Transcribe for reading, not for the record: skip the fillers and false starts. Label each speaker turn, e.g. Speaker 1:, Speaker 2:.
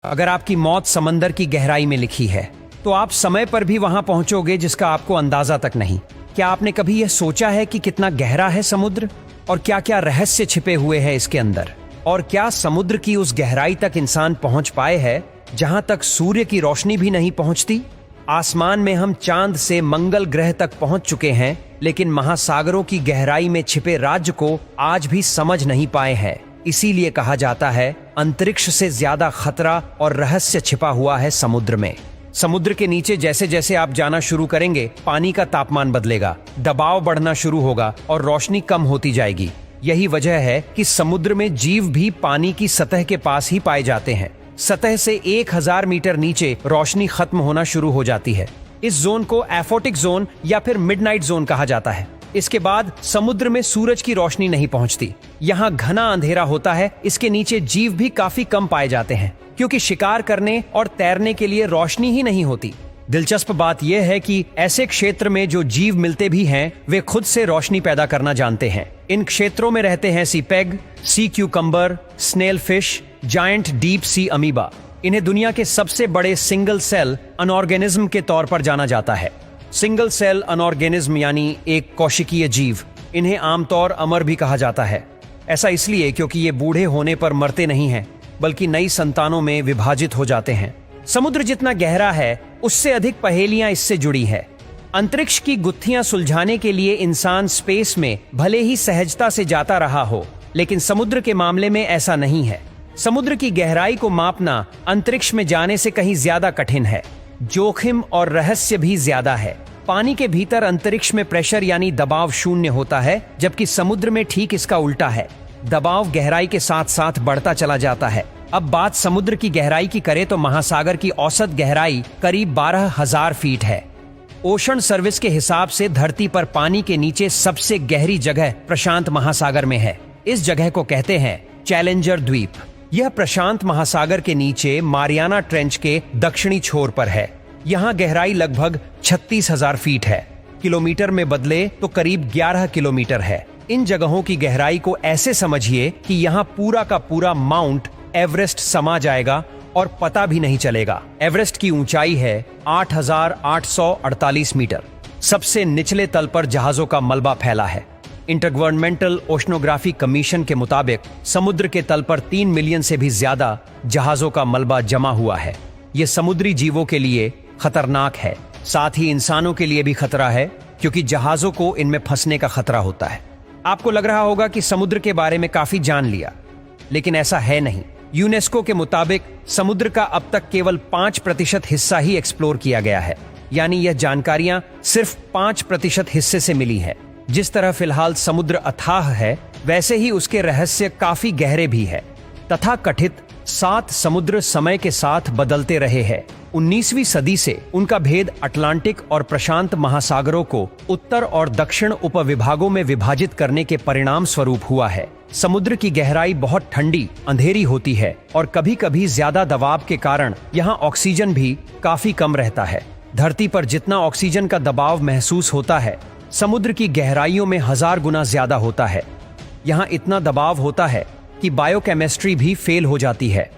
Speaker 1: अगर आपकी मौत समंदर की गहराई में लिखी है तो आप समय पर भी वहां पहुंचोगे जिसका आपको अंदाजा तक नहीं। क्या आपने कभी यह सोचा है कि कितना गहरा है समुद्र और क्या क्या रहस्य छिपे हुए हैं इसके अंदर? और क्या समुद्र की उस गहराई तक इंसान पहुंच पाए है जहां तक सूर्य की रोशनी भी नहीं पहुंचती? आसमान में हम चांद से मंगल ग्रह तक पहुंच चुके हैं, लेकिन महासागरों की गहराई में छिपे राज्य को आज भी समझ नहीं पाए हैं। इसीलिए कहा जाता है अंतरिक्ष से ज्यादा खतरा और रहस्य छिपा हुआ है समुद्र में। समुद्र के नीचे जैसे जैसे आप जाना शुरू करेंगे, पानी का तापमान बदलेगा, दबाव बढ़ना शुरू होगा और रोशनी कम होती जाएगी। यही वजह है कि समुद्र में जीव भी पानी की सतह के पास ही पाए जाते हैं। सतह से 1000 मीटर नीचे रोशनी खत्म होना शुरू हो जाती है। इस जोन को एफोटिक जोन या फिर मिडनाइट जोन कहा जाता है। इसके बाद समुद्र में सूरज की रोशनी नहीं पहुंचती। यहाँ घना अंधेरा होता है। इसके नीचे जीव भी काफी कम पाए जाते हैं क्योंकि शिकार करने और तैरने के लिए रोशनी ही नहीं होती। दिलचस्प बात यह है कि ऐसे क्षेत्र में जो जीव मिलते भी हैं, वे खुद से रोशनी पैदा करना जानते हैं। इन क्षेत्रों में रहते हैं sea pig, sea cucumber, snail fish, giant deep sea amoeba. इन्हें दुनिया के सबसे बड़े सिंगल सेल अनऑर्गेनिज्म के तौर पर जाना जाता है। सिंगल सेल अनऑर्गेनिज्म यानी एक कोशिकीय जीव। इन्हें आमतौर अमर भी कहा जाता है। ऐसा इसलिए क्योंकि ये बूढ़े होने पर मरते नहीं हैं, बल्कि नई संतानों में विभाजित हो जाते हैं। समुद्र जितना गहरा है, उससे अधिक पहेलियां इससे जुड़ी है। अंतरिक्ष की गुत्थियां सुलझाने के लिए इंसान स्पेस में भले ही सहजता से जाता रहा हो, लेकिन समुद्र के मामले में ऐसा नहीं है। समुद्र की गहराई को मापना अंतरिक्ष में जाने से कहीं ज्यादा कठिन है। जोखिम और रहस्य भी ज्यादा है। पानी के भीतर अंतरिक्ष में प्रेशर यानी दबाव शून्य होता है, जबकि समुद्र में ठीक इसका उल्टा है। दबाव गहराई के साथ साथ बढ़ता चला जाता है। अब बात समुद्र की गहराई की करें तो महासागर की औसत गहराई करीब 12,000 फीट है। ओशन सर्विस के हिसाब से धरती पर पानी के नीचे सबसे गहरी जगह प्रशांत महासागर में है। इस जगह को कहते हैं चैलेंजर द्वीप। यह प्रशांत महासागर के नीचे मारियाना ट्रेंच के दक्षिणी छोर पर है। यहाँ गहराई लगभग 36,000 फीट है। किलोमीटर में बदले तो करीब 11 किलोमीटर है। इन जगहों की गहराई को ऐसे समझिए कि यहाँ पूरा का पूरा माउंट एवरेस्ट समा जाएगा और पता भी नहीं चलेगा। एवरेस्ट की ऊंचाई है 8,848 मीटर। सबसे निचले तल पर जहाजों का मलबा फैला है। इंटरगवर्नमेंटल ओशनोग्राफी कमीशन के मुताबिक समुद्र के तल पर 3 मिलियन से भी ज्यादा जहाजों का मलबा जमा हुआ है। ये समुद्री जीवों के लिए खतरनाक है, साथ ही इंसानों के लिए भी खतरा है क्योंकि जहाजों को इनमें फंसने का खतरा होता है। आपको लग रहा होगा कि समुद्र के बारे में काफी जान लिया, लेकिन ऐसा है नहीं। यूनेस्को के मुताबिक समुद्र का अब तक केवल 5% हिस्सा ही एक्सप्लोर किया गया है, यानी यह जानकारियां सिर्फ 5% हिस्से से मिली है। जिस तरह फिलहाल समुद्र अथाह है, वैसे ही उसके रहस्य काफी गहरे भी है। तथा कथित 7 समुद्र समय के साथ बदलते रहे हैं। 19वीं सदी से उनका भेद अटलांटिक और प्रशांत महासागरों को उत्तर और दक्षिण उपविभागों में विभाजित करने के परिणाम स्वरूप हुआ है। समुद्र की गहराई बहुत ठंडी, अंधेरी होती है और कभी कभी ज्यादा दबाव के कारण यहाँ ऑक्सीजन भी काफी कम रहता है। धरती पर जितना ऑक्सीजन का दबाव महसूस होता है, समुद्र की गहराइयों में 1000 गुना ज्यादा होता है। यहाँ इतना दबाव होता है कि बायोकेमिस्ट्री भी फेल हो जाती है।